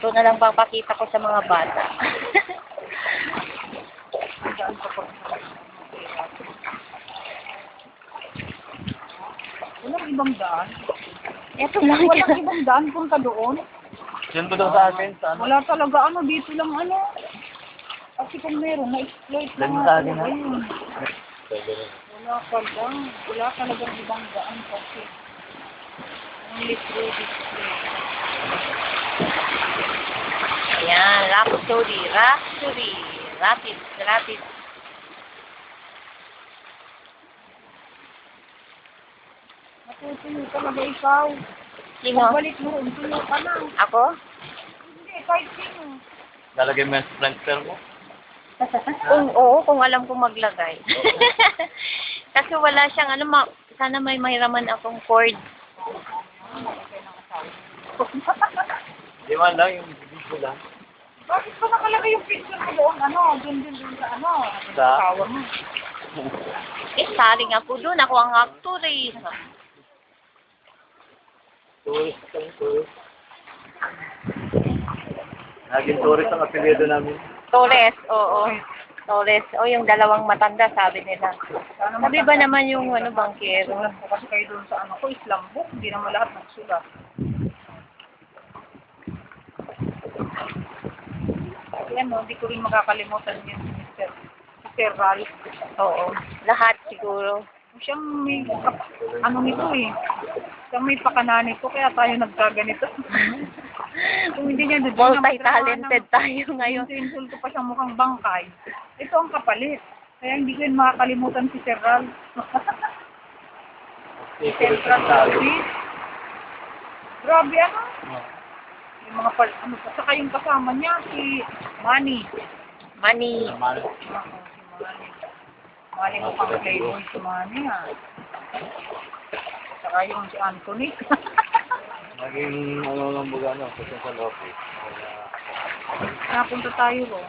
Ito na lang papakita ko sa mga bata. Walang ibang daan. Ito lang Walang yan. ibang daan punta doon. Yan ba daw sa akin? Sa ano? Wala talaga dito lang Kasi kung meron, na-exploit na Dahil nga sa akin, talaga ha? yun. Wala pa lang. Wala talagang ibang daan kasi. Only through this place. Ayan, Rhapsody. Rapid. Matutuyo talaga ikaw. Sino? Balik mo rin, tuyo ka na. Ako? Hindi, kahit sino. Lalagay mo yan sa planter mo? Kung alam kong maglagay. Kasi wala siyang sana may mahiraman akong cord. Di man lang, yung video lang. Bakit pa nakalagay yung picture mo doon? Doon sa Sa? Kawa mo. Saling ako doon. Ako ang actor eh. Tourist kami, tourist. Naging tourist ang apelyido namin. Torres, oo. Torres. O yung dalawang matanda, sabi nila. Sabi ba naman yung bangkero? Kasi kayo doon sa Islam book, hindi naman lahat nagsulat. Hindi ko rin makakalimutan yun, Mr. Ralph. Oo. Lahat siguro. Siyang may, nito eh. Siyang may pakana nito, kaya tayo nagkaganito. Kung hindi niya doon, Multi-talented tayo ngayon. Insulto pa siyang mukhang bangkay. Ito ang kapalit. Kaya hindi ko rin makakalimutan si Sir Ralph. Central Service. Grabe yung mga saka yung kasama niya, si Manny. Money. Normal. Si Manny mo pang playboy si Manny Saka yung si Anthony. Naging ano lang baga sa central office. Napunta tayo ro.